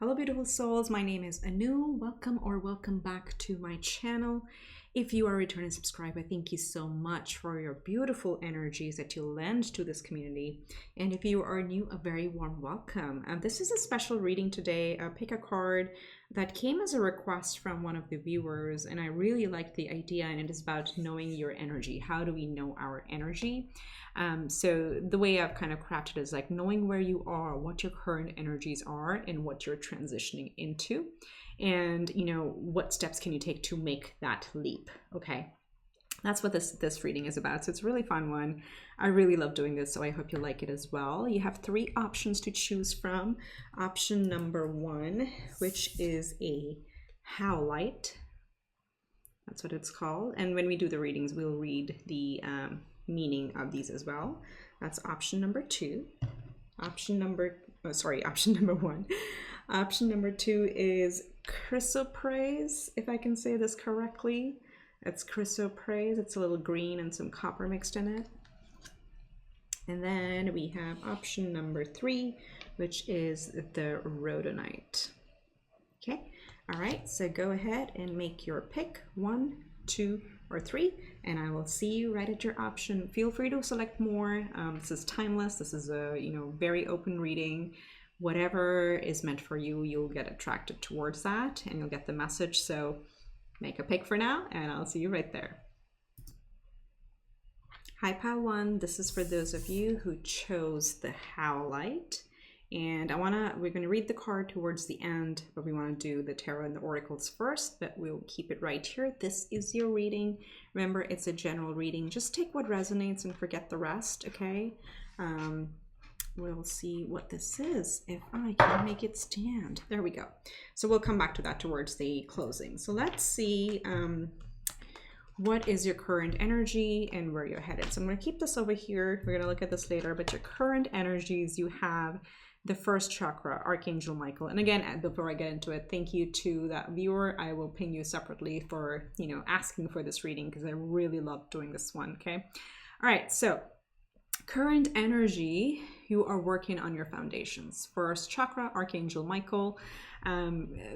Hello beautiful souls, my name is Anu. Welcome back to my channel. If you are a returning subscriber, thank you so much for your beautiful energies that you lend to this community. And if you are new, a very warm welcome. This is a special reading today. Pick a card that came as a request from one of the viewers, and I really liked the idea, and it is about knowing your energy. How do we know our energy? So the way I've kind of crafted it is like knowing where you are, what your current energies are, and what you're transitioning into. And you know, what steps can you take to make that leap? Okay, that's what this reading is about. So it's a really fun one. I really love doing this, so I hope you like it as well. You have 3 options to choose from. Option number 1, which is a HOWALITE. That's what it's called. And when we do the readings, we'll read the meaning of these as well. That's option number 2. Option number 1. Option number 2 is CHRYSOPRASE, if I can say this correctly. It's CHRYSOPRASE. It's a little green and some copper mixed in it. And then we have option number 3, which is the RHODONITE. Okay, all right, so go ahead and make your pick, 1, 2, or 3, and I will see you right at your option. Feel free to select more. This is timeless. This is a very open reading. Whatever is meant for you, you'll get attracted towards that and you'll get the message. So make a pick for now, and I'll see you right there. Hi Pile 1, this is for those of you who chose the HOWALITE. And we're going to read the card towards the end, but we want to do the tarot and the oracles first, but we'll keep it right here. This is your reading. Remember, it's a general reading. Just take what resonates and forget the rest, okay? We'll see what this is, if I can make it stand. There we go. So we'll come back to that towards the closing. So let's see what is your current energy and where you're headed. So I'm going to keep this over here. We're going to look at this later, but your current energies, you have the first chakra, Archangel Michael. And again, before I get into it, thank you to that viewer. I will ping you separately for, asking for this reading because I really love doing this one, okay? All right, so current energy, you are working on your foundations. First chakra, Archangel Michael.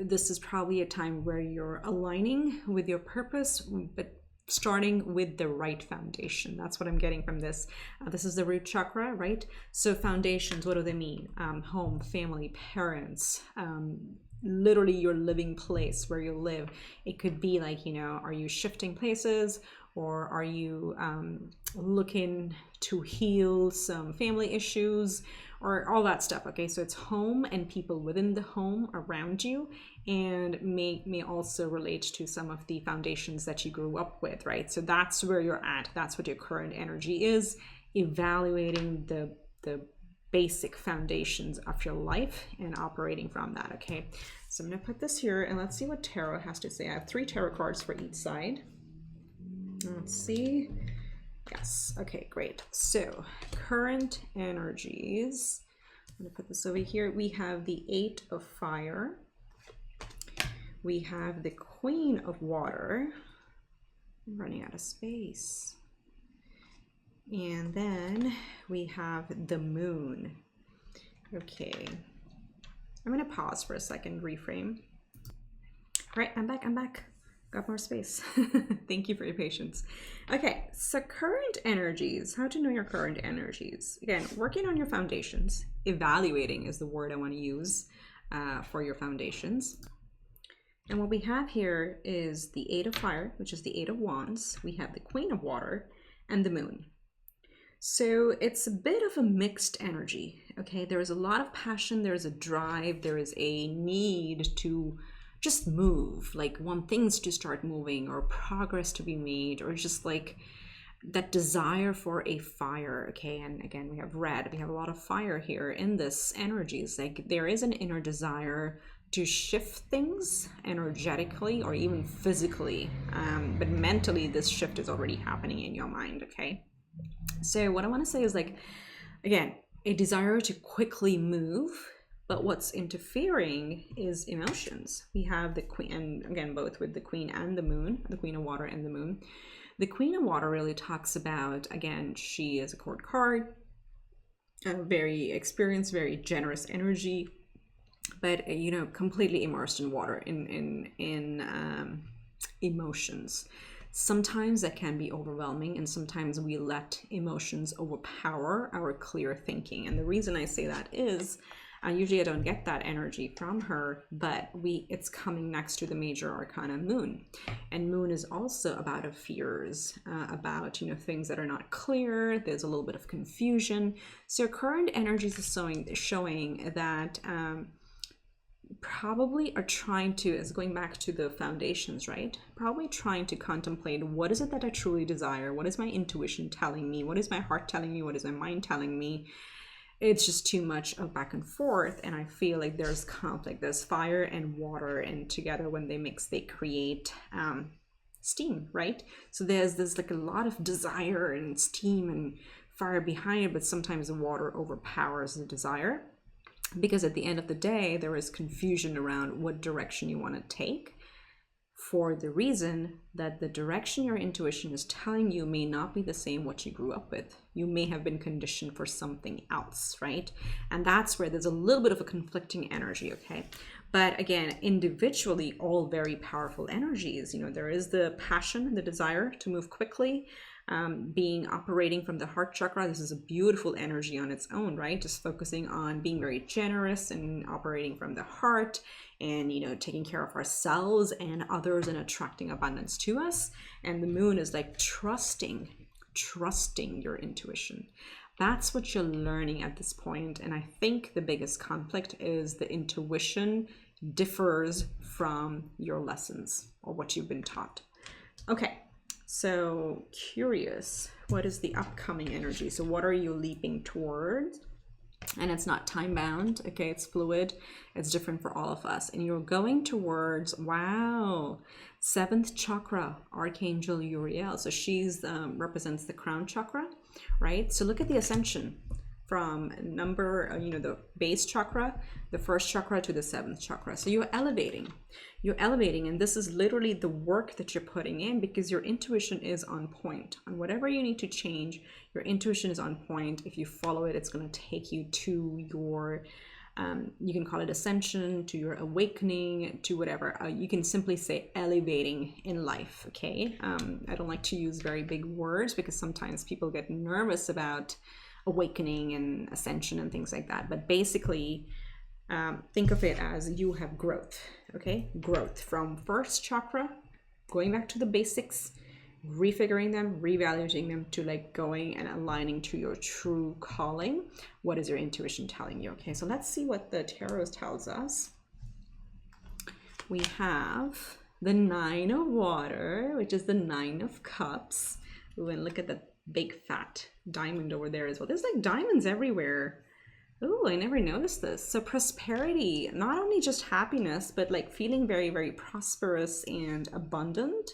This is probably a time where you're aligning with your purpose, but starting with the right foundation. That's what I'm getting from this. This is the root chakra, right? So foundations, what do they mean? Home, family, parents, literally your living place where you live. It could be like, are you shifting places, or are you looking to heal some family issues, or all that stuff? Okay, so it's home and people within the home around you, and may also relate to some of the foundations that you grew up with, right? So that's where you're at. That's what your current energy is, evaluating the basic foundations of your life and operating from that, okay? So I'm gonna put this here and let's see what tarot has to say. I have 3 tarot cards for each side. Let's see. Yes, okay, great. So current energies, I'm gonna put this over here. We have the 8 of Fire. We have the Queen of Water. I'm running out of space. And then we have the Moon. Okay, I'm gonna pause for a second, reframe. All right, I'm back. Got more space. Thank you for your patience. Okay, so current energies, how to know your current energies. Again, working on your foundations. Evaluating is the word I want to use for your foundations. And what we have here is the 8 of Fire, which is the 8 of Wands. We have the Queen of Water and the Moon. So it's a bit of a mixed energy, okay? There is a lot of passion, there's a drive, there is a need to just move, like want things to start moving or progress to be made, or just like that desire for a fire, okay? And again, we have red, we have a lot of fire here in this energies. Like there is an inner desire to shift things energetically or even physically, but mentally this shift is already happening in your mind, okay? So what I want to say is, like, again, a desire to quickly move, but what's interfering is emotions. We have the Queen, and again, both with the Queen and the Moon, the Queen of Water and the Moon. The Queen of Water really talks about, again, she is a court card, a very experienced, very generous energy, but you know, completely immersed in water, in emotions. Sometimes that can be overwhelming, and sometimes we let emotions overpower our clear thinking. And the reason I say that is usually I don't get that energy from her, but it's coming next to the major arcana Moon. And Moon is also about our fears, about, you know, things that are not clear. There's a little bit of confusion. So current energies are showing that probably are trying to, as going back to the foundations, right? Probably trying to contemplate, what is it that I truly desire? What is my intuition telling me? What is my heart telling me? What is my mind telling me? It's just too much of back and forth, and I feel like there's conflict. There's fire and water, and together when they mix, they create steam, right? So there's like a lot of desire and steam and fire behind it, but sometimes the water overpowers the desire, because at the end of the day, there is confusion around what direction you want to take, for the reason that the direction your intuition is telling you may not be the same what you grew up with. You may have been conditioned for something else, right? And that's where there's a little bit of a conflicting energy, okay? But again, individually, all very powerful energies. You know, there is the passion, the desire to move quickly, operating from the heart chakra. This is a beautiful energy on its own, right? Just focusing on being very generous and operating from the heart, and, you know, taking care of ourselves and others and attracting abundance to us. And the Moon is like trusting your intuition. That's what you're learning at this point. And I think the biggest conflict is the intuition differs from your lessons or what you've been taught. Okay. So curious, what is the upcoming energy? So what are you leaping towards? And it's not time bound, okay? It's fluid. It's different for all of us. And you're going towards, wow, 7th chakra, Archangel Uriel. So she's represents the crown chakra, right? So look at the ascension from the base chakra, the 1st chakra, to the 7th chakra. So you're elevating, and this is literally the work that you're putting in, because your intuition is on point. On whatever you need to change, your intuition is on point. If you follow it, it's going to take you to your, you can call it ascension, to your awakening, to whatever. You can simply say elevating in life, okay? I don't like to use very big words, because sometimes people get nervous about awakening and ascension and things like that. But basically, think of it as you have growth, okay? Growth from 1st chakra, going back to the basics, refiguring them, reevaluating them, to like going and aligning to your true calling. What is your intuition telling you? Okay, so let's see what the tarot tells us. We have the 9 of water, which is the 9 of cups. Ooh, and look at the big fat diamond over there as well. There's like diamonds everywhere. Oh, I never noticed this. So prosperity, not only just happiness, but like feeling very, very prosperous and abundant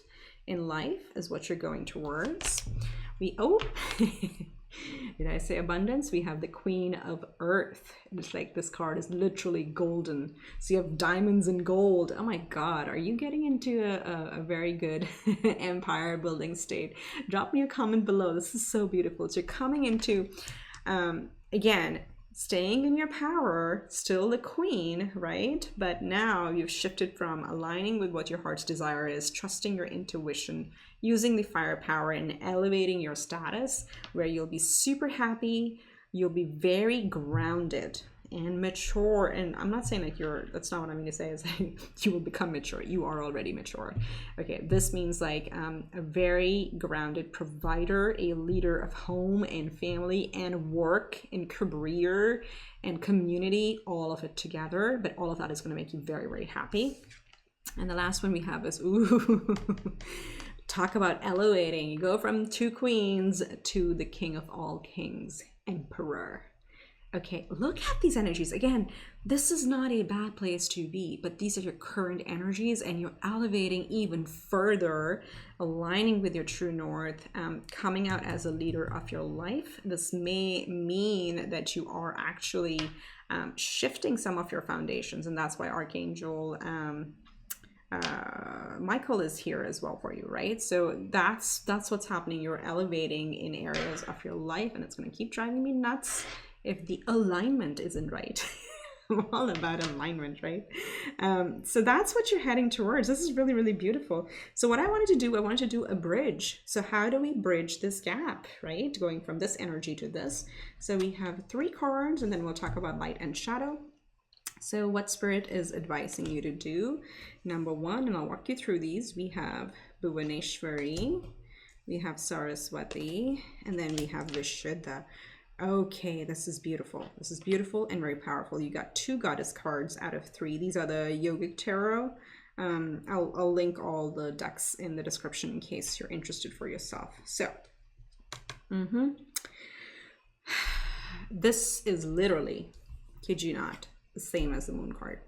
in life is what you're going towards. Did I say abundance? We have the Queen of Earth. It's like this card is literally golden. So you have diamonds and gold. Oh my God, are you getting into a very good empire building state? Drop me a comment below. This is so beautiful. So you're coming into, again, staying in your power, still the queen, right? But now you've shifted from aligning with what your heart's desire is, trusting your intuition, using the firepower, and elevating your status, where you'll be super happy, you'll be very grounded and mature. And I'm not saying like that's not what I mean to say, is like you will become mature. You are already mature. Okay, this means like a very grounded provider, a leader of home and family and work and career and community, all of it together. But all of that is going to make you very, very happy. And the last one we have is, ooh, talk about elevating. You go from 2 queens to the king of all kings, emperor. Okay, look at these energies. Again, this is not a bad place to be, but these are your current energies, and you're elevating even further, aligning with your true north, coming out as a leader of your life. This may mean that you are actually shifting some of your foundations, and that's why Archangel Michael is here as well for you, right? So that's what's happening. You're elevating in areas of your life, and it's going to keep driving me nuts if the alignment isn't right. I'm all about alignment, right? So that's what you're heading towards. This is really, really beautiful. So what I wanted to do a bridge. So how do we bridge this gap, right? Going from this energy to this. So we have 3 cards, and then we'll talk about light and shadow. So what Spirit is advising you to do, number 1, and I'll walk you through these. We have Bhuvaneshwari, we have Saraswati, and then we have Vishuddha. Okay, this is beautiful. This is beautiful and very powerful. You got 2 goddess cards out of 3. These are the yogic tarot. I'll link all the decks in the description in case you're interested for yourself. So, this is literally, kid you not, the same as the moon card.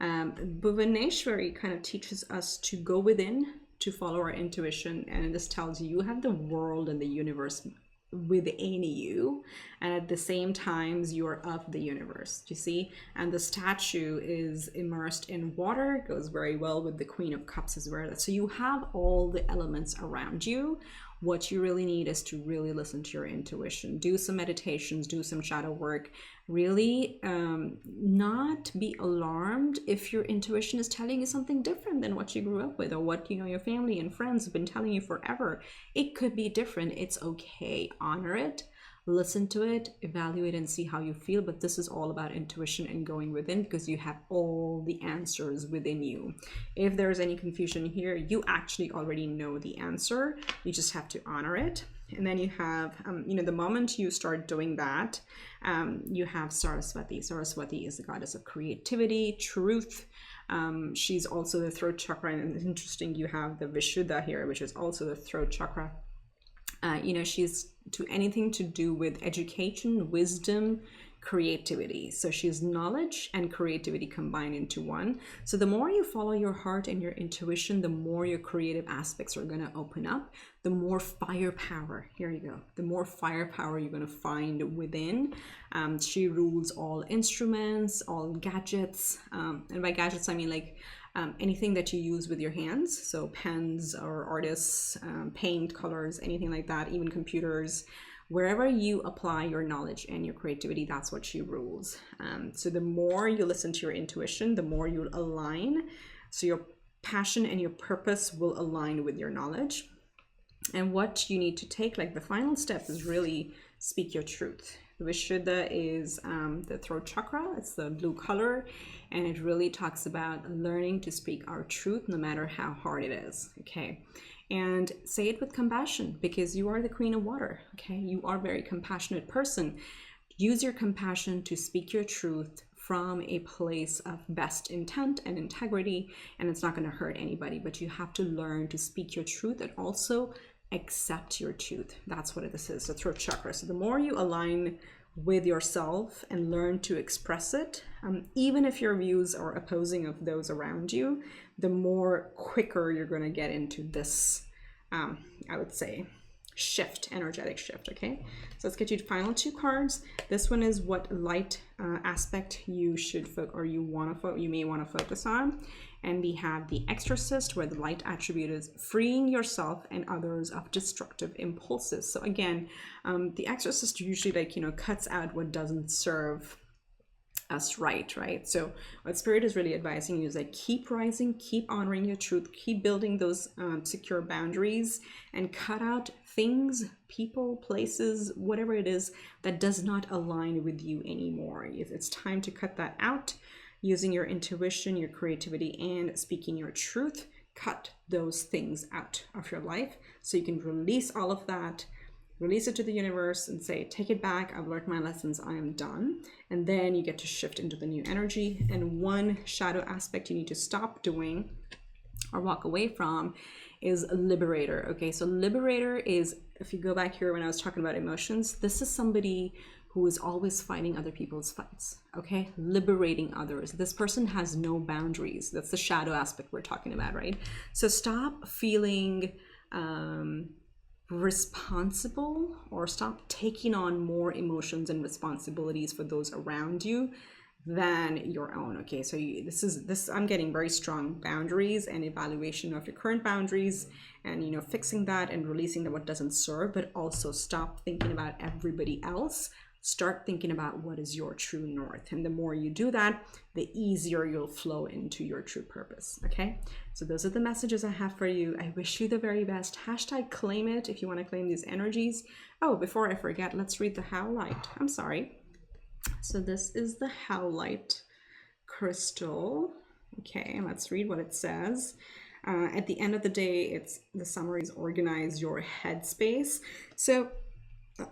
Bhuvaneshwari kind of teaches us to go within, to follow our intuition, and this tells you have the world and the universe within you, and at the same time you are of the universe. Do you see? And the statue is immersed in water. It goes very well with the Queen of Cups as well. So you have all the elements around you. What you really need is to really listen to your intuition. Do some meditations, do some shadow work. Really not be alarmed if your intuition is telling you something different than what you grew up with, or what your family and friends have been telling you forever. It could be different. It's okay. Honor it. Listen to it, evaluate, and see how you feel. But this is all about intuition and going within, because you have all the answers within you. If there's any confusion here, you actually already know the answer. You just have to honor it. And then you have, the moment you start doing that, you have Saraswati. Saraswati is the goddess of creativity, truth. She's also the throat chakra. And it's interesting, you have the Vishuddha here, which is also the throat chakra. She's to anything to do with education, wisdom, creativity. So she's knowledge and creativity combined into one. So the more you follow your heart and your intuition, the more your creative aspects are going to open up, the more firepower, here you go, the more firepower you're going to find within. She rules all instruments, all gadgets. And by gadgets, I mean like anything that you use with your hands. So pens or artists, paint, colors, anything like that, even computers. Wherever you apply your knowledge and your creativity, that's what she rules. So the more you listen to your intuition, the more you'll align. So your passion and your purpose will align with your knowledge. And what you need to take, like the final step, is really speak your truth. Vishuddha is the throat chakra. It's the blue color, and it really talks about learning to speak our truth no matter how hard it is. Okay. And say it with compassion, because you are the queen of water. Okay, you are a very compassionate person. Use your compassion to speak your truth from a place of best intent and integrity, and it's not going to hurt anybody. But you have to learn to speak your truth and also accept your truth. That's what this is, the throat chakra. So the more you align with yourself and learn to express it, even if your views are opposing of those around you, the more quicker you're going to get into this, I would say, shift, energetic shift. Okay, so let's get you to final 2 cards. This one is what light aspect you should you may want to focus on. And we have the Exorcist, where the light attribute is freeing yourself and others of destructive impulses. So again, the Exorcist usually cuts out what doesn't serve us right? So what Spirit is really advising you is like, keep rising, keep honoring your truth, keep building those secure boundaries, and cut out things, people, places, whatever it is that does not align with you anymore. It's time to cut that out. Using your intuition, your creativity, and speaking your truth, cut those things out of your life so you can release all of that, release it to the universe and say, take it back, I've learned my lessons, I am done. And then you get to shift into the new energy. And one shadow aspect you need to stop doing or walk away from is a liberator. Okay, so liberator is, if you go back here when I was talking about emotions, this is somebody who is always fighting other people's fights, okay? Liberating others. This person has no boundaries. That's the shadow aspect we're talking about, right? So stop feeling responsible, or stop taking on more emotions and responsibilities for those around you than your own. Okay, so I'm getting very strong boundaries and evaluation of your current boundaries, and fixing that and releasing what doesn't serve, but also stop thinking about everybody else. start thinking about what is your true north. And the more you do that, the easier you'll flow into your true purpose. Okay, so those are the messages I have for you. I wish you the very best. Hashtag claim it if you want to claim these energies. Oh, before I forget, let's read the HOWALITE. I'm sorry. So this is the HOWALITE crystal. Okay, let's read what it says. At the end of the day, the summary is organize your headspace. So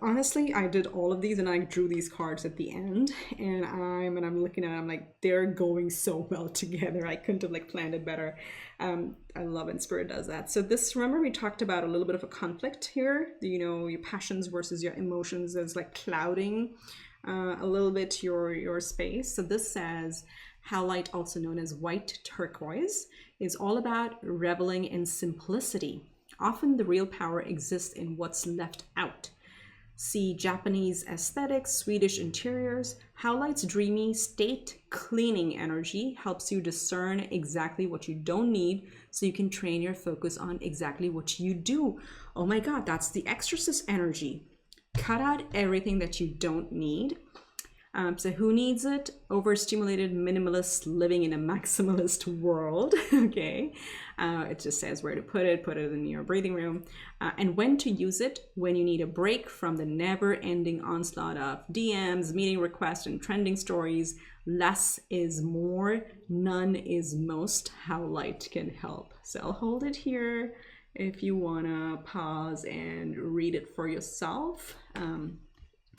honestly, I did all of these and I drew these cards at the end, and I'm looking at it, I'm like, they're going so well together. I couldn't have like planned it better. I love when Spirit does that. So this, remember we talked about a little bit of a conflict here, you know, your passions versus your emotions is like clouding a little bit your space. So this says, HOWALITE, also known as white turquoise, is all about reveling in simplicity. Often the real power exists in what's left out. See Japanese aesthetics, Swedish interiors. HOWALITE's dreamy state cleaning energy helps you discern exactly what you don't need so you can train your focus on exactly what you do. Oh my God, that's the exorcist energy. Cut out everything that you don't need. So who needs it? Overstimulated minimalists living in a maximalist world. Okay, it just says where to put it in your breathing room, and when to use it when you need a break from the never-ending onslaught of DMs, meeting requests, and trending stories. Less is more, none is most. HOWALITE can help. So I'll hold it here if you wanna pause and read it for yourself.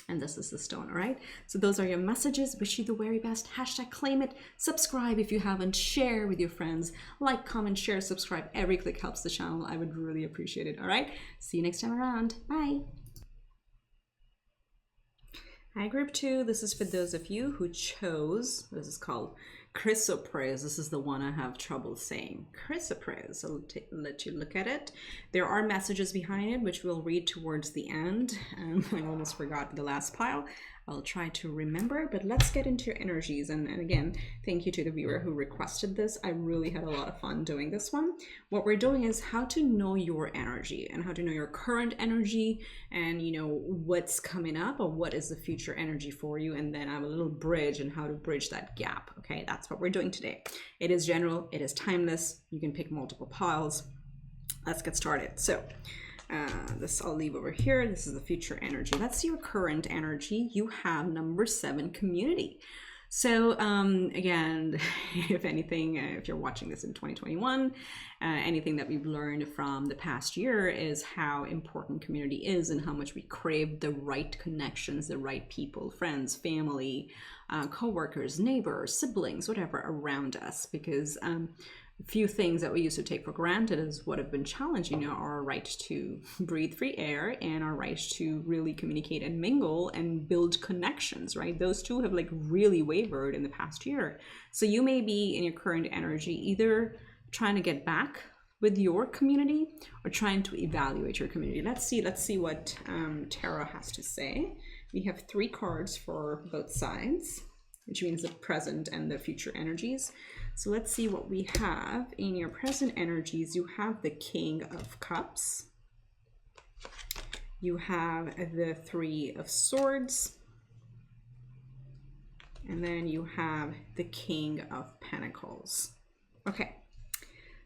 And this is the stone, all right? So those are your messages. Wish you the very best. Hashtag claim it. Subscribe if you haven't. Share with your friends. Like, comment, share, subscribe. Every click helps the channel. I would really appreciate it, all right? See you next time around. Bye. Hi, group 2. This is for those of you who chose, this is called CHRYSOPRASE. This is the one I have trouble saying. CHRYSOPRASE. I'll let you look at it. There are messages behind it, which we'll read towards the end. I almost forgot the last pile. I'll try to remember, but let's get into your energies. And again, thank you to the viewer who requested this. I really had a lot of fun doing this one. What we're doing is how to know your energy and how to know your current energy and, you know, what's coming up or what is the future energy for you. And then I have a little bridge and how to bridge that gap. Okay, that's what we're doing today. It is general, it is timeless. You can pick multiple piles. Let's get started. So this I'll leave over here. This is the future energy. That's your current energy. You have number 7, community. So again, if anything, if you're watching this in 2021, anything that we've learned from the past year is how important community is and how much we crave the right connections, the right people, friends, family, co-workers, neighbors, siblings, whatever around us, because few things that we used to take for granted is what have been challenged, you know, our right to breathe free air and our right to really communicate and mingle and build connections, right? Those two have like really wavered in the past year. So you may be in your current energy either trying to get back with your community or trying to evaluate your community. Let's see what Tarot has to say. We have 3 cards for both sides, which means the present and the future energies. So let's see what we have in your present energies. You have the King of Cups. You have the 3 of Swords. And then you have the King of Pentacles. Okay,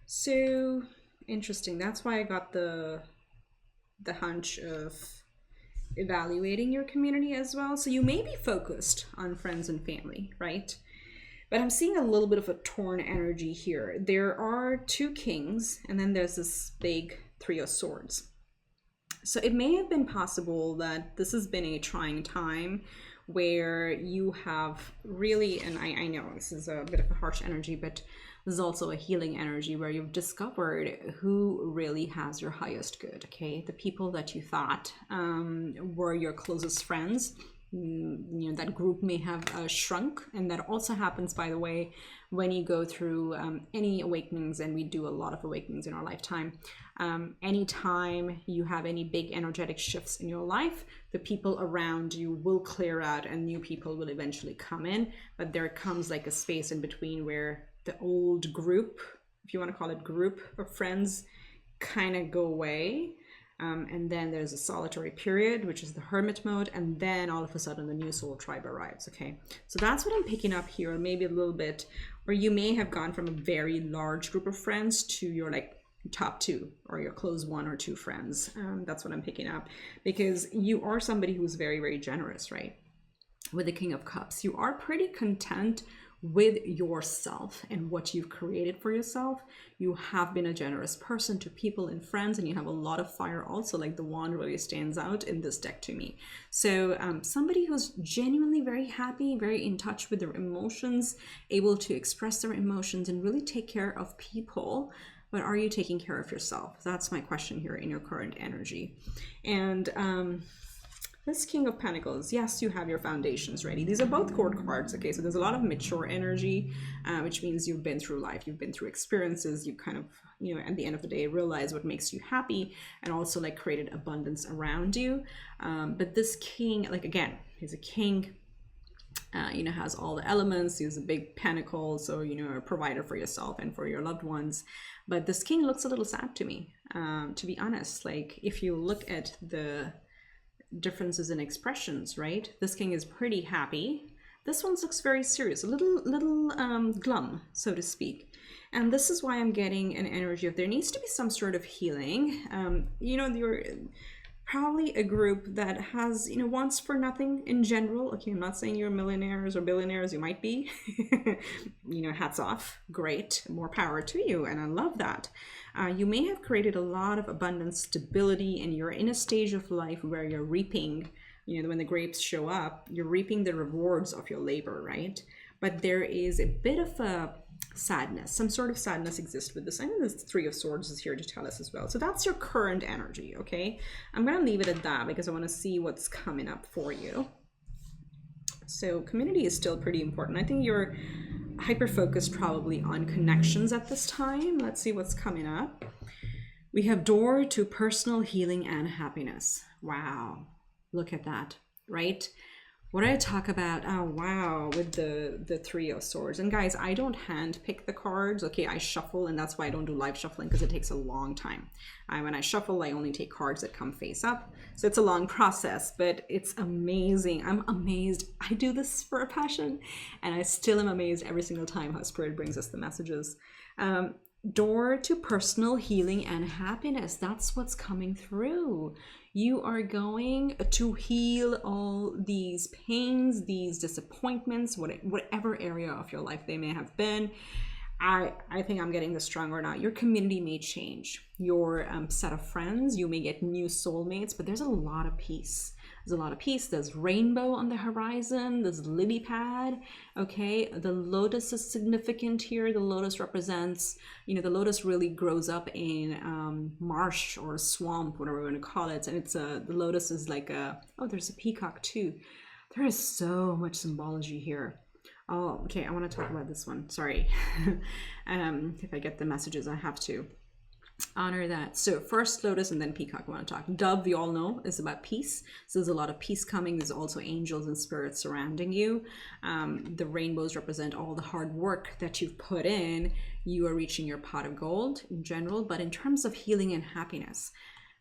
so interesting. That's why I got the hunch of evaluating your community as well. So you may be focused on friends and family, right? But I'm seeing a little bit of a torn energy here. There are 2 kings, and then there's this big 3 of Swords. So it may have been possible that this has been a trying time where you have really, and I know this is a bit of a harsh energy, but this is also a healing energy where you've discovered who really has your highest good, okay? The people that you thought were your closest friends, you know, that group may have shrunk. And that also happens, by the way, when you go through any awakenings, and we do a lot of awakenings in our lifetime. Anytime you have any big energetic shifts in your life, the people around you will clear out and new people will eventually come in, but there comes like a space in between where the old group, if you want to call it group of friends, kind of go away. And then there's a solitary period, which is the hermit mode, and then all of a sudden the new soul tribe arrives. Okay, so that's what I'm picking up here, maybe a little bit, or you may have gone from a very large group of friends to your like top two or your close one or two friends. That's what I'm picking up, because you are somebody who's very, very generous, right? With the King of Cups, you are pretty content with yourself and what you've created for yourself. You have been a generous person to people and friends, and you have a lot of fire also, like the wand really stands out in this deck to me. So somebody who's genuinely very happy, very in touch with their emotions, able to express their emotions and really take care of people. But are you taking care of yourself? That's my question here in your current energy. And this King of Pentacles, yes, you have your foundations ready. These are both court cards, okay? So there's a lot of mature energy, which means you've been through life, you've been through experiences, you kind of, you know, at the end of the day, realize what makes you happy, and also like created abundance around you. But this king, like again, he's a king, you know, has all the elements. He's a big pentacle, so, you know, a provider for yourself and for your loved ones. But this king looks a little sad to me, to be honest. Like if you look at the differences in expressions, right? This king is pretty happy. This one looks very serious, a little glum, so to speak. And this is why I'm getting an energy of there needs to be some sort of healing. You know, you're probably a group that has, you know, wants for nothing in general. Okay, I'm not saying you're millionaires or billionaires, you might be. You know, hats off, great, more power to you, and I love that. You may have created a lot of abundance, stability, and you're in a stage of life where you're reaping, you know, when the grapes show up, you're reaping the rewards of your labor, right? But there is a bit of a sadness, some sort of sadness exists with this. I know the Three of Swords is here to tell us as well. So that's your current energy, okay? I'm gonna leave it at that because I wanna see what's coming up for you. So community is still pretty important. I think you're hyper-focused probably on connections at this time. Let's see what's coming up. We have door to personal healing and happiness. Wow, look at that, right? What did I talk about? Oh, wow, with the Three of Swords. And guys, I don't hand pick the cards. Okay, I shuffle, and that's why I don't do live shuffling, because it takes a long time. When I shuffle, I only take cards that come face up. So it's a long process, but it's amazing. I'm amazed. I do this for a passion, and I still am amazed every single time how Spirit brings us the messages. Door to personal healing and happiness. That's what's coming through. You are going to heal all these pains, these disappointments, whatever area of your life they may have been. I think I'm getting this strong or not. Your community may change. Your set of friends, you may get new soulmates, but there's a lot of peace. There's a lot of peace. There's rainbow on the horizon. There's lily pad. Okay, the lotus is significant here. The lotus represents, you know, the lotus really grows up in marsh or swamp, whatever we're going to call it. And it's the lotus is like a, oh, there's a peacock too. There is so much symbology here. Oh, okay, I want to talk about this one. Sorry. If I get the messages, I have to honor that. So first lotus and then peacock I want to talk. Dove, we all know, is about peace. So there's a lot of peace coming. There's also angels and spirits surrounding you. The rainbows represent all the hard work that you've put in. You are reaching your pot of gold in general, but in terms of healing and happiness,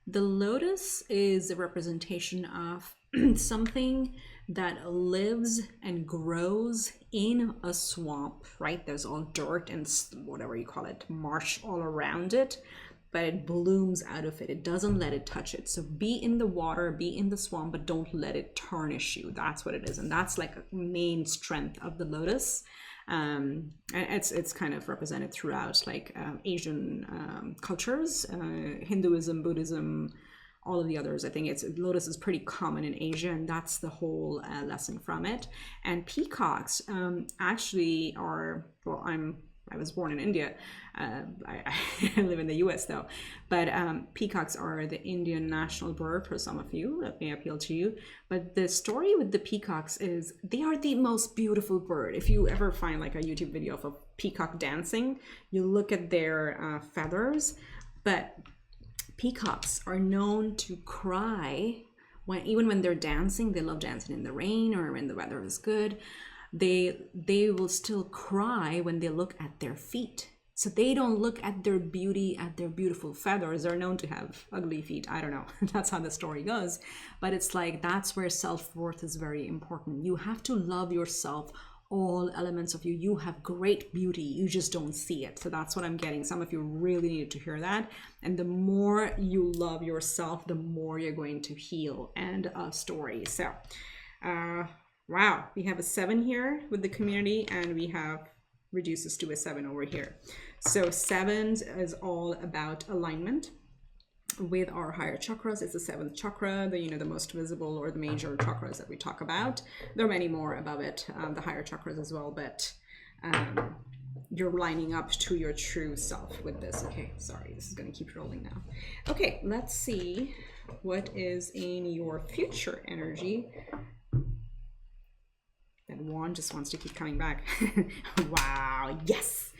the lotus is a representation of something that lives and grows in a swamp, right? There's all dirt and whatever you call it, marsh all around it, but it blooms out of it. It doesn't let it touch it. So be in the water, be in the swamp, but don't let it tarnish you. That's what it is. And that's like a main strength of the lotus. And it's kind of represented throughout like Asian cultures, Hinduism, Buddhism, all of the others. I think lotus is pretty common in Asia, and that's the whole lesson from it. And peacocks actually are, well, I was born in India. I live in the US though, but peacocks are the Indian national bird for some of you. That may appeal to you. But the story with the peacocks is they are the most beautiful bird. If you ever find like a YouTube video of a peacock dancing, you look at their feathers, but peacocks are known to cry even when they're dancing. They love dancing in the rain or when the weather is good. They will still cry when they look at their feet. So they don't look at their beauty, at their beautiful feathers. They're known to have ugly feet. I don't know. That's how the story goes. But it's like, that's where self-worth is very important. You have to love yourself, all elements of you. You have great beauty. You just don't see it. So that's what I'm getting. Some of you really need to hear that. And the more you love yourself, the more you're going to heal. End of story. So, wow. We have a 7 here with the community, and we have reduces to a 7 over here. So 7 is all about alignment with our higher chakras. It's the 7th chakra, the most visible or the major chakras that we talk about. There are many more above it, the higher chakras as well, but you're lining up to your true self with this. Okay, sorry, this is going to keep rolling now. Okay, let's see what is in your future energy. That wand just wants to keep coming back. Wow, yes!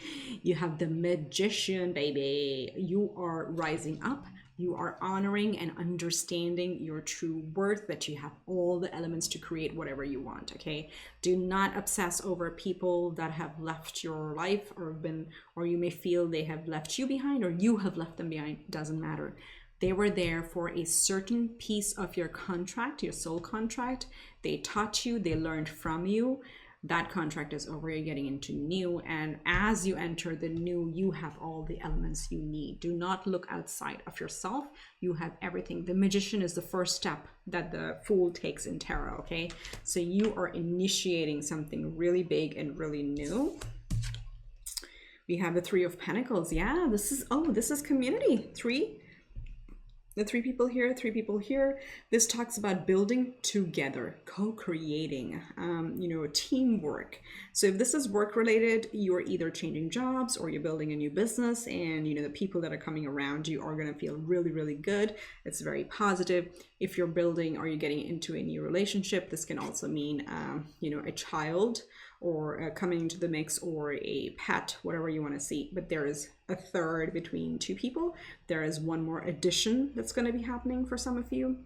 You have the Magician, baby. You are rising up. You are honoring and understanding your true worth, that you have all the elements to create whatever you want, okay? Do not obsess over people that have left your life or you may feel they have left you behind, or you have left them behind. Doesn't matter. They were there for a certain piece of your contract, your soul contract. They taught you, they learned from you. That contract is over, you're getting into new. And as you enter the new, you have all the elements you need. Do not look outside of yourself. You have everything. The Magician is the first step that the Fool takes in tarot, okay? So you are initiating something really big and really new. We have the 3 of Pentacles. Yeah, this is community. The 3 people here, 3 people here. This talks about building together, co-creating, teamwork. So if this is work related, you're either changing jobs or you're building a new business, and the people that are coming around you are going to feel really, really good. It's very positive. If you're building or you're getting into a new relationship, this can also mean, a child or coming into the mix, or a pet, whatever you want to see. But there is a third between 2 people. There is one more addition that's going to be happening for some of you.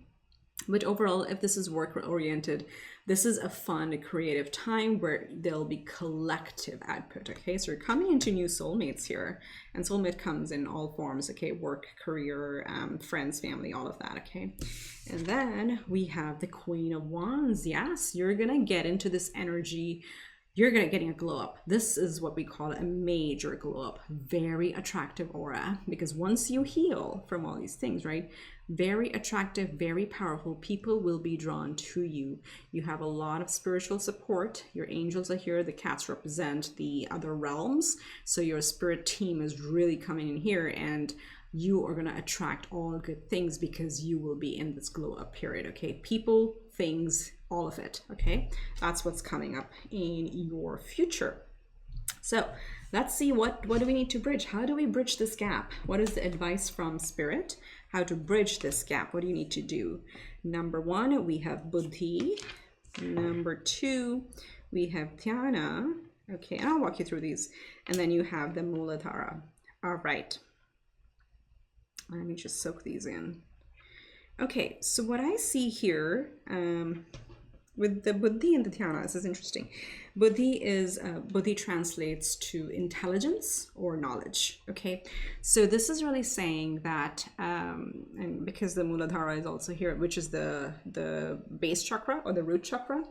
But overall, if this is work oriented, this is a fun, creative time where there'll be collective output. Okay, so you're coming into new soulmates here, and soulmate comes in all forms. Okay, work, career, friends, family, all of that. Okay, and then we have the Queen of Wands. Yes, you're gonna get into this energy. You're getting a glow up. This is what we call a major glow up. Very attractive aura, because once you heal from all these things, right? Very attractive, very powerful. People will be drawn to you. You have a lot of spiritual support. Your angels are here. The cats represent the other realms. So your spirit team is really coming in here, and you are going to attract all good things because you will be in this glow up period. Okay, people, things, all of it. Okay, that's what's coming up in your future. So let's see, what do we need to bridge? How do we bridge this gap? What is the advice from Spirit? How to bridge this gap? What do you need to do? Number 1, we have Buddhi. Number 2, we have Dhyana. Okay, and I'll walk you through these. And then you have the Muladhara. All right. Let me just soak these in. Okay, so what I see here with the Buddhi and the Dhyana, this is interesting. Buddhi translates to intelligence or knowledge. Okay, so this is really saying that, and because the Muladhara is also here, which is the base chakra or the root chakra,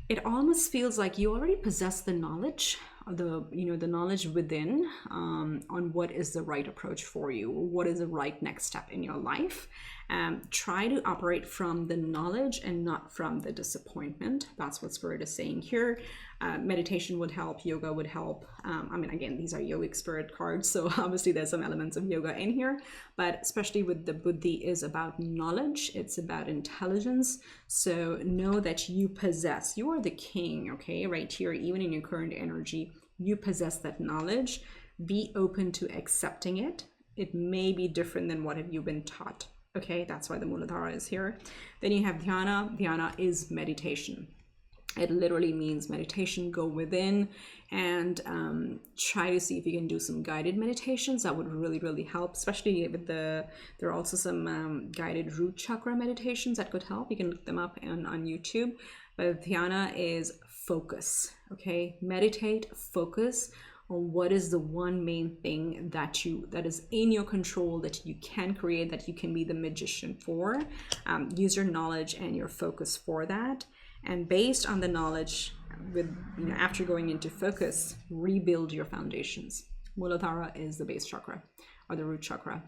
it almost feels like you already possess the knowledge, the knowledge within, on what is the right approach for you, what is the right next step in your life. Try to operate from the knowledge and not from the disappointment. That's what Spirit is saying here. Meditation would help, yoga would help. Again, these are yogic spirit cards, so obviously there's some elements of yoga in here, but especially with the Buddhi is about knowledge, it's about intelligence. So know that you possess, you are the king, okay, right here, even in your current energy, you possess that knowledge. Be open to accepting it. It may be different than what have you been taught. Okay, that's why the Muladhara is here. Then you have Dhyana. Dhyana is meditation. It literally means meditation. Go within and try to see if you can do some guided meditations. That would really, really help, especially with there are also some guided root chakra meditations that could help. You can look them up on YouTube. But Dhyana is focus. Okay, meditate, focus on what is the one main thing that is in your control, that you can create, that you can be the magician for. Use your knowledge and your focus for that. And based on the knowledge, after going into focus, rebuild your foundations. Muladhara is the base chakra or the root chakra.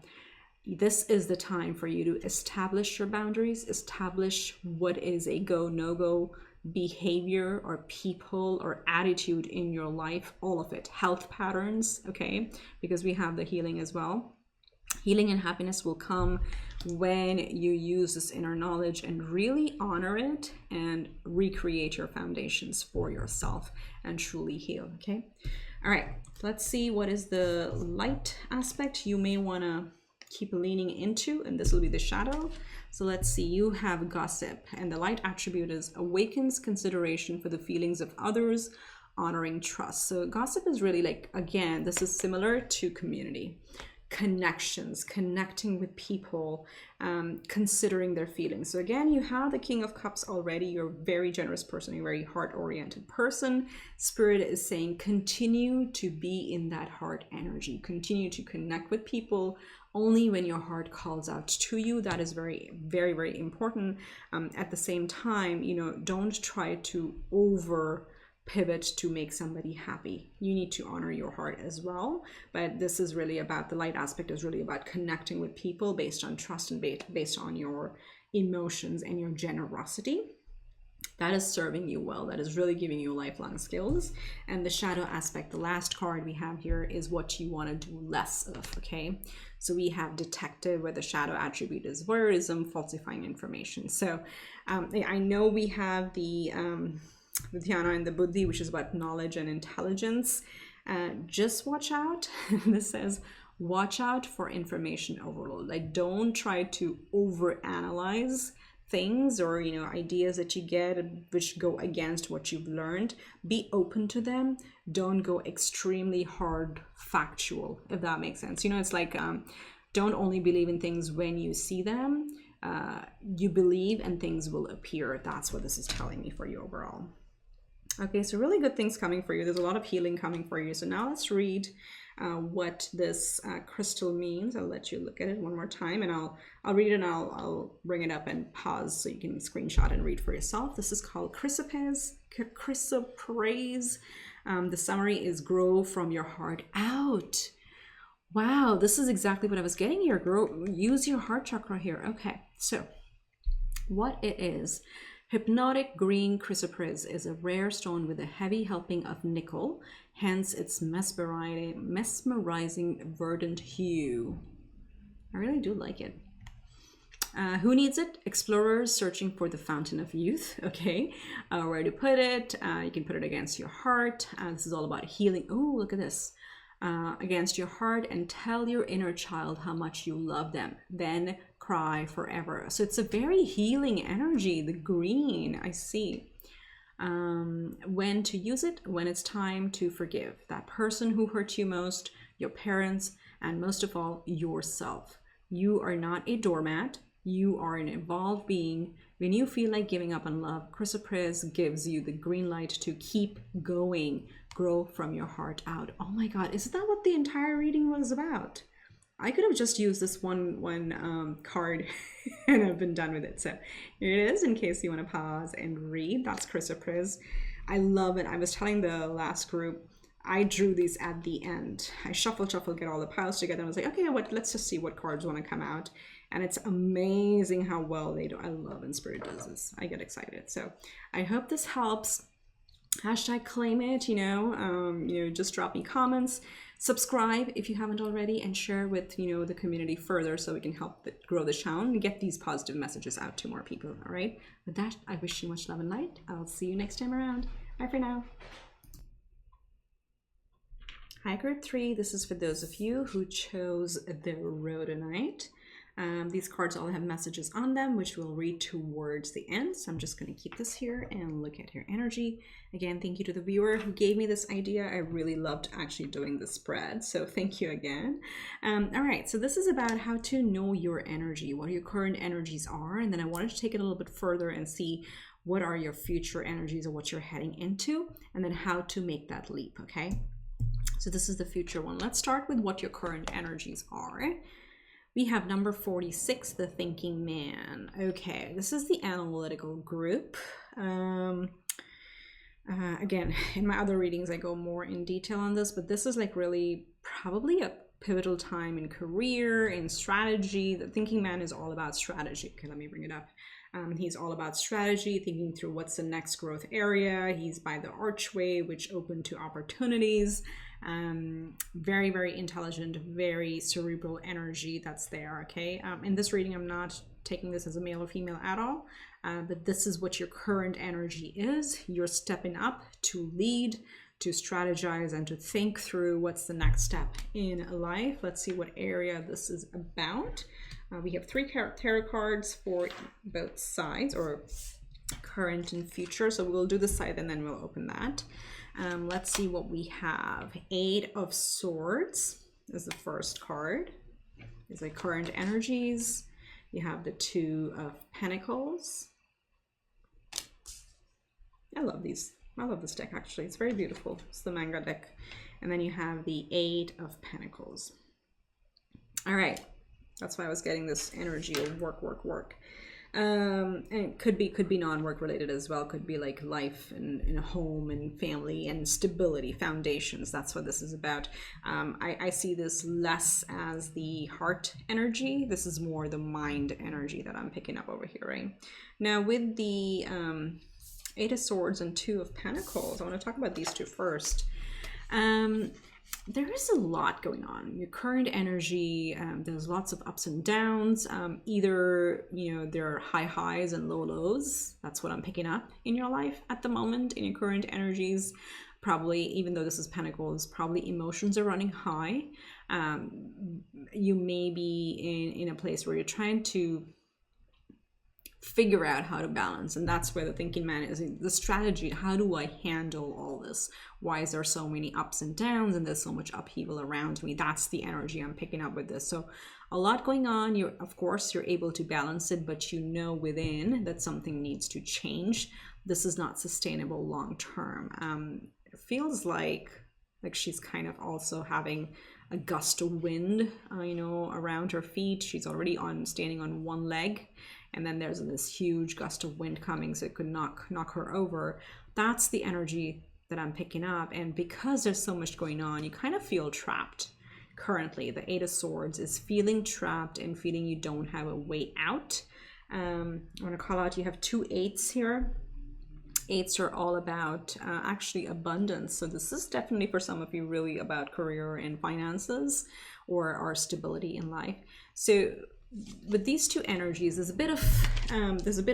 This is the time for you to establish your boundaries, establish what is a go, no-go behavior or people or attitude in your life, all of it, health patterns, okay? Because we have the healing as well. Healing and happiness will come when you use this inner knowledge and really honor it and recreate your foundations for yourself and truly heal, okay? All right, let's see what is the light aspect you may want to keep leaning into, and this will be the shadow. So let's see, you have gossip, and the light attribute is awakens consideration for the feelings of others, honoring trust. So gossip is really like, again, this is similar to community. Connections, connecting with people, considering their feelings. So again, you have the King of Cups already. You're a very generous person, you're a very heart-oriented person. Spirit is saying continue to be in that heart energy, continue to connect with people only when your heart calls out to you. That is very, very, very important. At the same time, don't try to over pivot to make somebody happy. You need to honor your heart as well. But this is really about, the light aspect is really about connecting with people based on trust and based on your emotions and your generosity. That is serving you well. That is really giving you lifelong skills. And the shadow aspect, the last card we have here, is what you want to do less of, okay? So we have detective, where the shadow attribute is voyeurism, falsifying information. So I know we have the Dhyana and the Buddhi, which is about knowledge and intelligence. Just watch out. This says, watch out for information overload. Like, don't try to overanalyze things or ideas that you get which go against what you've learned. Be open to them. Don't go extremely hard factual, if that makes sense. It's like, don't only believe in things when you see them. You believe and things will appear. That's what this is telling me for you overall. Okay, so really good things coming for you. There's a lot of healing coming for you. So now let's read what this crystal means. I'll let you look at it one more time, and I'll read it, and I'll bring it up and pause so you can screenshot and read for yourself. This is called CHRYSOPRASE. The summary is grow from your heart out. Wow, this is exactly what I was getting here. Use your heart chakra here. Okay, so what it is. Hypnotic green chrysoprase is a rare stone with a heavy helping of nickel, hence its mesmerizing verdant hue. I really do like it. Who needs it? Explorers searching for the fountain of youth. Okay, where to put it? You can put it against your heart. This is all about healing. Oh, look at this. Against your heart, and tell your inner child how much you love them. Then cry forever. So it's a very healing energy, the green, I see. When to use it? When it's time to forgive that person who hurt you most, your parents, and most of all, yourself. You are not a doormat. You are an evolved being. When you feel like giving up on love, chrysoprase gives you the green light to keep going. Grow from your heart out. Oh my God, is that what the entire reading was about? I could have just used this one card and I've been done with it. So here it is, in case you want to pause and read. That's chrysoprase. I love it. I was telling the last group, I drew these at the end. I shuffle, get all the piles together, and I was like, okay, let's just see what cards want to come out. And it's amazing how well they do. I love when Spirit does this. I get excited. So I hope this helps. Hashtag claim it, just drop me comments, subscribe if you haven't already, and share with, the community further so we can help grow the channel and get these positive messages out to more people. All right. With that, I wish you much love and light. I'll see you next time around. Bye for now. Hi, group 3. This is for those of you who chose the Rhodonite. These cards all have messages on them, which we'll read towards the end. So I'm just going to keep this here and look at your energy. Again, thank you to the viewer who gave me this idea. I really loved actually doing the spread. So thank you again. All right, so this is about how to know your energy, what your current energies are. And then I wanted to take it a little bit further and see what are your future energies or what you're heading into, and then how to make that leap, okay? So So this is the future one. Let's start with what your current energies are. We have number 46, the thinking man. Okay, this is the analytical group. Again, in my other readings, I go more in detail on this, but this is like really probably a pivotal time in career, in strategy. The thinking man is all about strategy. Okay, let me bring it up. He's all about strategy, thinking through what's the next growth area. He's by the archway, which open to opportunities. Very, very intelligent, very cerebral energy that's there. Okay, in this reading, I'm not taking this as a male or female at all, but this is what your current energy is. You're stepping up to lead, to strategize, and to think through what's the next step in life. Let's see what area this is about. We have 3 tarot cards for both sides, or current and future. So we'll do the side and then we'll open that. Let's see what we have. 8 of Swords is the first card. It's like current energies. You have the 2 of Pentacles. I love these. I love this deck, actually. It's very beautiful. It's the manga deck. And then you have the 8 of Pentacles. All right. That's why I was getting this energy of work, work, work. And it could be non-work related as well. Could be like life and in a home and family and stability, foundations. That's what this is about. I see this less as the heart energy. This is more the mind energy that I'm picking up over here, right? Now with the 8 of Swords and 2 of Pentacles, I want to talk about these two first. There is a lot going on. Your current energy, there's lots of ups and downs. Either, you know, there are high highs and low lows. That's what I'm picking up in your life at the moment, in your current energies. Probably, even though this is Pentacles, probably emotions are running high. You may be in a place where you're trying to figure out how to balance, and that's where the thinking man is. The strategy, how do I handle all this? Why is there so many ups and downs and there's so much upheaval around me? That's the energy I'm picking up with this. So a lot going on. Of course you're able to balance it, but you know within that something needs to change. This is not sustainable long term. It feels like she's kind of also having a gust of wind, you know, around her feet. She's already standing on one leg, and then there's this huge gust of wind coming, so it could knock her over. That's the energy that I'm picking up. And because there's so much going on, you kind of feel trapped currently. The 8 of Swords is feeling trapped and feeling you don't have a way out. I want to call out, you have 2 8s here. 8s are all about actually abundance. So this is definitely for some of you really about career and finances, or our stability in life. So with these 2 energies, there's a bit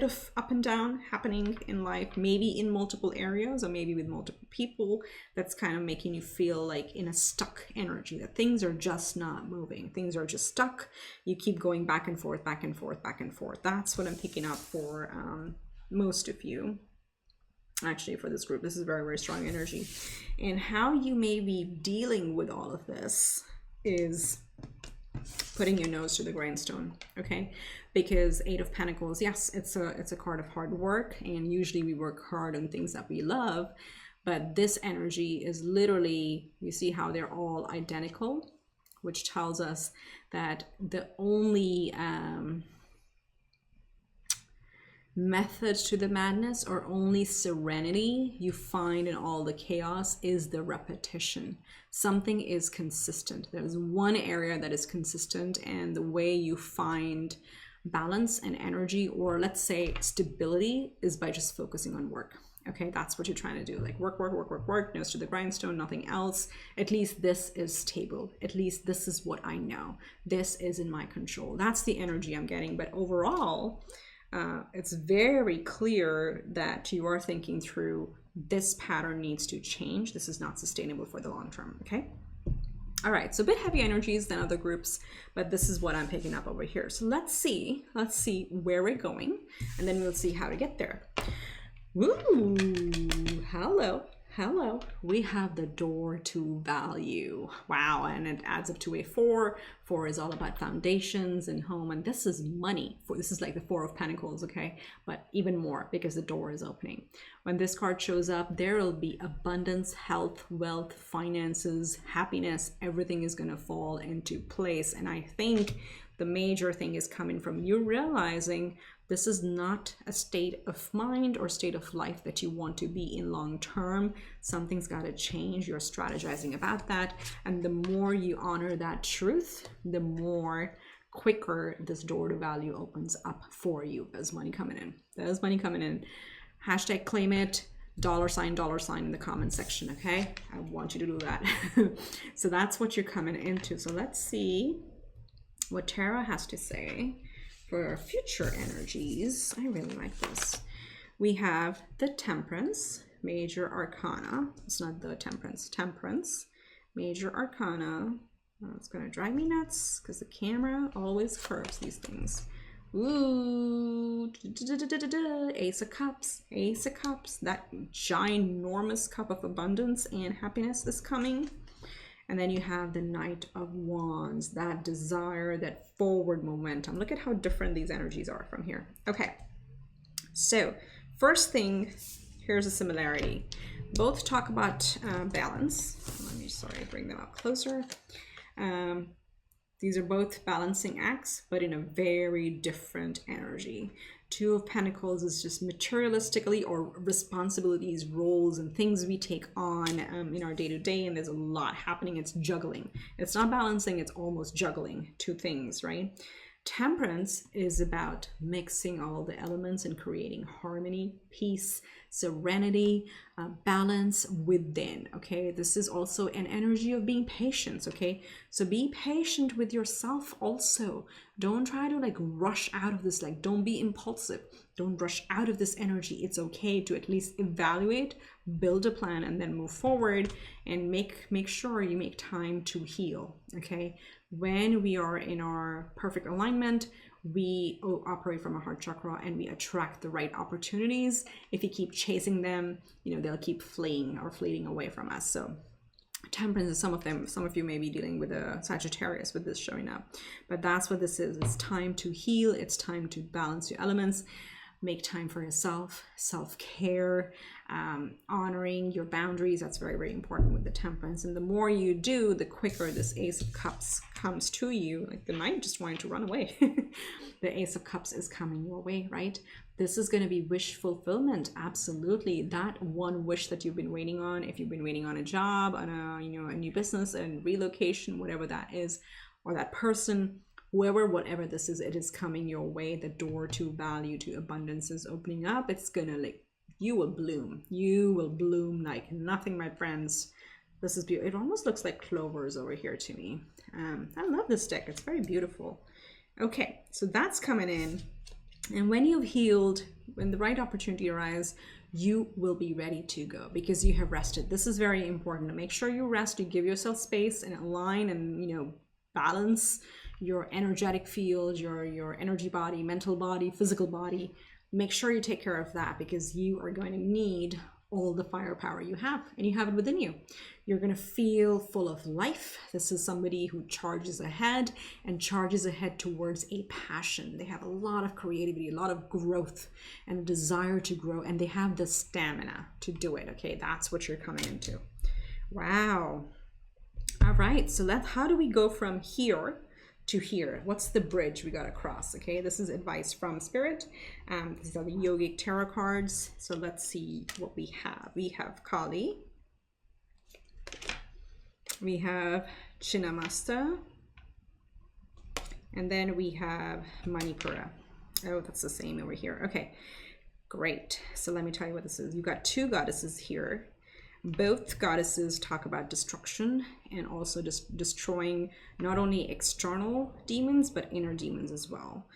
of up and down happening in life, maybe in multiple areas or maybe with multiple people. That's kind of making you feel like in a stuck energy, that things are just not moving. Things are just stuck. You keep going back and forth, back and forth, back and forth. That's what I'm picking up for most of you. Actually, for this group, this is very, very strong energy. And how you may be dealing with all of this is putting your nose to the grindstone, okay? Because 8 of Pentacles, yes, it's a card of hard work, and usually we work hard on things that we love, but this energy is literally, you see how they're all identical, which tells us that the only method to the madness, or only serenity you find in all the chaos, is the repetition. Something is consistent. There's one area that is consistent, and the way you find balance and energy, or let's say stability, is by just focusing on work. Okay, that's what you're trying to do. Like work, work, work, work, work, nose to the grindstone, nothing else. At least this is stable. At least this is what I know. This is in my control. That's the energy I'm getting. But overall, it's very clear that you are thinking through, this pattern needs to change. This is not sustainable for the long term, okay? All right, so a bit heavy energies than other groups, but this is what I'm picking up over here. So let's see where we're going, and then we'll see how to get there. Woo, hello. Hello, we have the door to value. Wow, and it adds up to a 4. 4 is all about foundations and home, and this is money. This is like the 4 of Pentacles, okay? But even more because the door is opening. When this card shows up, there will be abundance, health, wealth, finances, happiness. Everything is going to fall into place. And I think the major thing is coming from you realizing this is not a state of mind or state of life that you want to be in long term. Something's got to change. You're strategizing about that. And the more you honor that truth, the more quicker this door to value opens up for you. There's money coming in. There's money coming in. Hashtag claim it. $sign in the comment section, okay? I want you to do that. So that's what you're coming into. So let's see what Tara has to say for our future energies. I really like this. We have the Temperance, Major Arcana. It's not the Temperance, Temperance, Major Arcana. Oh, it's gonna drive me nuts because the camera always curves these things. Ooh, Ace of Cups, Ace of Cups. That ginormous cup of abundance and happiness is coming. And then you have the Knight of Wands, that desire, that forward momentum. Look at how different these energies are from here. Okay, so first thing, here's a similarity. Both talk about balance. Let me, bring them up closer. These are both balancing acts, but in a very different energy. 2 of Pentacles is just materialistically or responsibilities, roles, and things we take on in our day-to-day, and there's a lot happening. It's juggling. It's not balancing, it's almost juggling 2 things, right? Temperance is about mixing all the elements and creating harmony, peace, serenity, balance within, okay? This is also an energy of being patient, okay? So be patient with yourself also. Don't try to like rush out of this, like don't be impulsive. Don't rush out of this energy. It's okay to at least evaluate, build a plan, and then move forward and make sure you make time to heal, okay? When we are in our perfect alignment, we operate from our heart chakra and we attract the right opportunities. If you keep chasing them, you know, they'll keep fleeing away from us. So Temperance is some of you may be dealing with a Sagittarius with this showing up, but that's what this is. It's time to heal. It's time to balance your elements. Make time for yourself, self-care, honoring your boundaries. That's very, very important with the Temperance. And the more you do, the quicker this Ace of Cups comes to you. Like the Knight just wanting to run away. The Ace of Cups is coming your way, right? This is going to be wish fulfillment. Absolutely. That one wish that you've been waiting on, if you've been waiting on a job, on a new business and relocation, whatever that is, or that person, whoever, whatever this is, it is coming your way. The door to value, to abundance is opening up. It's gonna, like, you will bloom like nothing, my friends. This is beautiful. It almost looks like clovers over here to me. I love this deck. It's very beautiful. Okay, so that's coming in. And when you've healed, when the right opportunity arises, you will be ready to go because you have rested. This is very important. To make sure you rest, you give yourself space and align and, balance your energetic field, your energy body, mental body, physical body. Make sure you take care of that because you are going to need all the firepower you have, and you have it within you. You're going to feel full of life. This is somebody who charges ahead and charges ahead towards a passion. They have a lot of creativity, a lot of growth and a desire to grow, and they have the stamina to do it. Okay, that's what you're coming into. Wow. All right, so how do we go from here to here? What's the bridge we got to cross? Okay, this is advice from Spirit. These are the yogic tarot cards. So let's see what we have. We have Kali. We have Chinnamasta. And then we have Manipura. Oh, that's the same over here. Okay, great. So let me tell you what this is. You've got 2 goddesses here. Both goddesses talk about destruction and also just destroying not only external demons, but inner demons as well.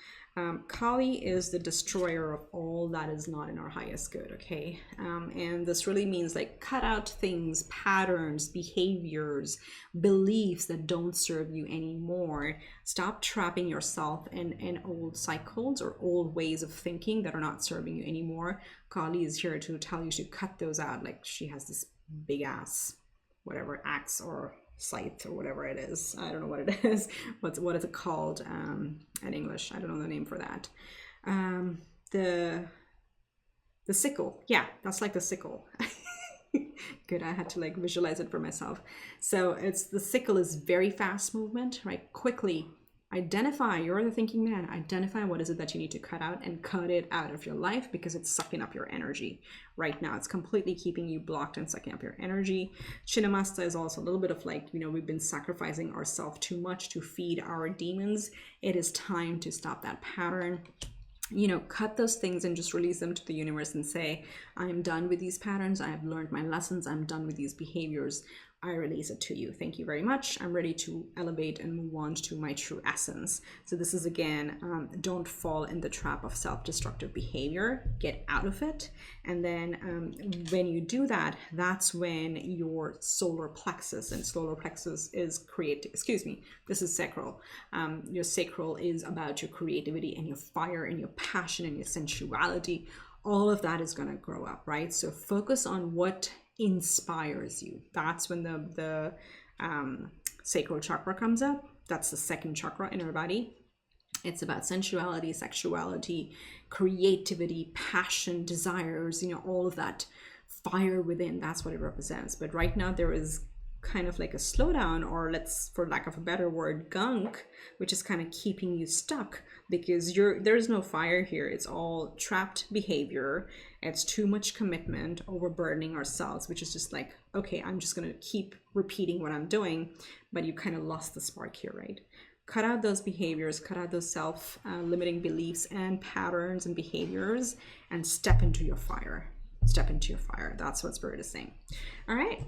Kali is the destroyer of all that is not in our highest good, okay? And this really means like cut out things, patterns, behaviors, beliefs that don't serve you anymore. Stop trapping yourself in old cycles or old ways of thinking that are not serving you anymore. Kali is here to tell you to cut those out. Like she has this big ass, whatever, axe or scythe or whatever it is. I don't know what it is. What is it called in English? I don't know the name for that. The sickle. Yeah, that's like the sickle. Good, I had to like visualize it for myself. So it's the sickle is very fast movement, right? Quickly identify, you're the thinking man, identify what is it that you need to cut out and cut it out of your life because it's sucking up your energy right now. It's completely keeping you blocked and sucking up your energy. Chinnamasta is also a little bit of like, you know, we've been sacrificing ourselves too much to feed our demons. It is time to stop that pattern. You know, cut those things and just release them to the universe and say, I'm done with these patterns. I have learned my lessons. I'm done with these behaviors. I release it to you. Thank you very much. I'm ready to elevate and move on to my true essence. So this is again, don't fall in the trap of self-destructive behavior. Get out of it. And then when you do that, that's when your solar plexus, and solar plexus is this is sacral. Your sacral is about your creativity and your fire and your passion and your sensuality. All of that is going to grow up, right? So focus on what inspires you. That's when the sacral chakra comes up. That's the second chakra in our body. It's about sensuality, sexuality, creativity, passion, desires, you know, all of that fire within. That's what it represents. But right now there is kind of like a slowdown, or let's, for lack of a better word, gunk, which is kind of keeping you stuck because there's no fire here. It's all trapped behavior. It's too much commitment, overburdening ourselves, which is just like, okay, I'm just going to keep repeating what I'm doing, but you kind of lost the spark here, right? Cut out those behaviors, cut out those self-limiting beliefs and patterns and behaviors, and step into your fire. Step into your fire. That's what Spirit is saying. All right.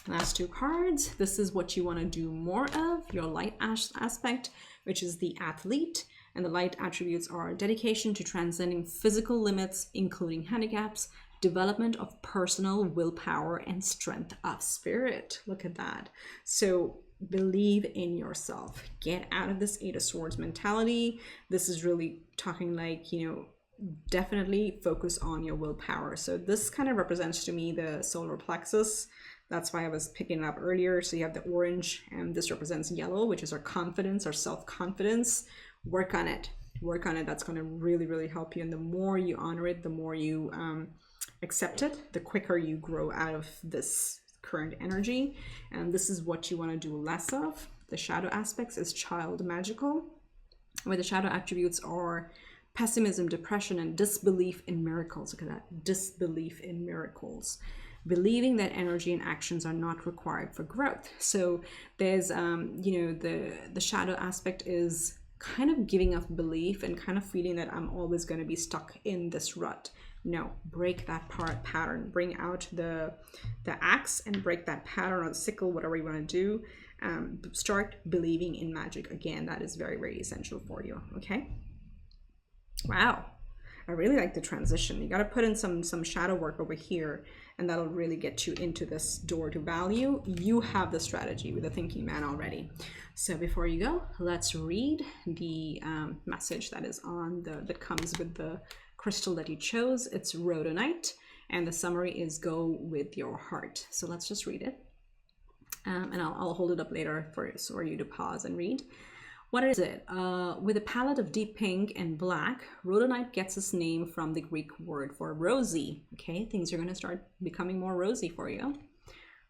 Last two cards. This is what you want to do more of, your light aspect, which is the athlete. And the light attributes are dedication to transcending physical limits, including handicaps, development of personal willpower, and strength of spirit. Look at that. So believe in yourself. Get out of this Eight of Swords mentality. This is really talking like, you know, definitely focus on your willpower. So this kind of represents to me the solar plexus. That's why I was picking it up earlier. So you have the orange, and this represents yellow, which is our confidence, our self-confidence. Work on it. Work on it. That's going to really, really help you. And the more you honor it, the more you accept it, the quicker you grow out of this current energy. And this is what you want to do less of. The shadow aspects is child magical, where the shadow attributes are pessimism, depression, and disbelief in miracles. Look at that. Disbelief in miracles. Believing that energy and actions are not required for growth. So there's, you know, the shadow aspect is kind of giving up belief and kind of feeling that I'm always going to be stuck in this rut. No, break that pattern. Bring out the axe and break that pattern, or the sickle, whatever you want to do. Start believing in magic again. That is very, very essential for you. Okay. Wow. I really like the transition. You got to put in some shadow work over here, and that'll really get you into this door to value. You have the strategy with the thinking man already. So before you go, let's read the message that is on that comes with the crystal that you chose. It's Rhodonite, and the summary is go with your heart. So let's just read it, and I'll hold it up later for you to pause and read. What is it? With a palette of deep pink and black, Rhodonite gets its name from the Greek word for rosy. Okay, things are going to start becoming more rosy for you.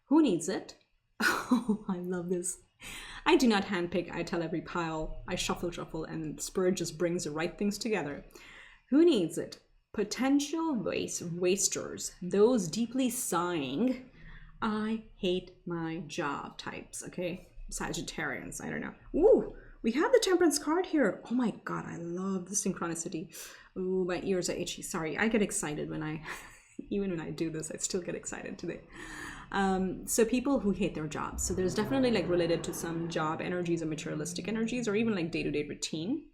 Who needs it? Oh, I love this. I do not handpick. I tell every pile. I shuffle, and Spirit just brings the right things together. Who needs it? Potential wasters, those deeply sighing, I hate my job types. Okay, Sagittarians. I don't know. Ooh. We have the Temperance card here. Oh my God, I love the synchronicity. Ooh, my ears are itchy. Sorry, I get excited when even when I do this, I still get excited today. So people who hate their jobs. So there's definitely like related to some job energies or materialistic energies, or even like day-to-day routine.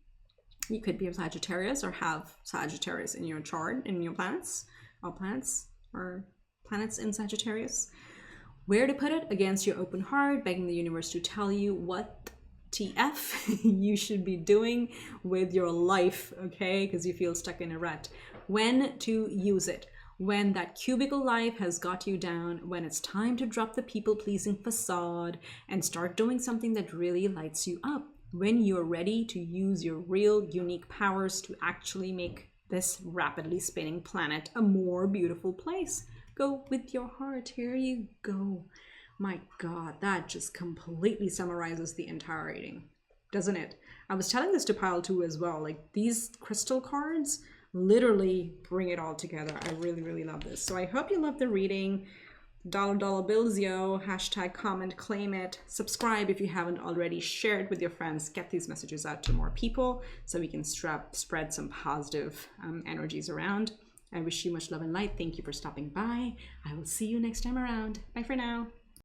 You could be a Sagittarius or have Sagittarius in your chart, in your planets, or planets in Sagittarius. Where to put it? Against your open heart, begging the universe to tell you what TF you should be doing with your life, okay? Because you feel stuck in a rut. When to use it? when that cubicle life has got you down, when it's time to drop the people-pleasing facade and start doing something that really lights you up, when you're ready to use your real unique powers to actually make this rapidly spinning planet a more beautiful place. Go with your heart. Here you go. My God, that just completely summarizes the entire reading, doesn't it? I was telling this to pile 2 as well. Like, these crystal cards literally bring it all together. I really, really love this. So I hope you love the reading. $dollar bills, yo. Hashtag comment, claim it. Subscribe if you haven't already. Share it with your friends. Get these messages out to more people so we can spread some positive energies around. I wish you much love and light. Thank you for stopping by. I will see you next time around. Bye for now.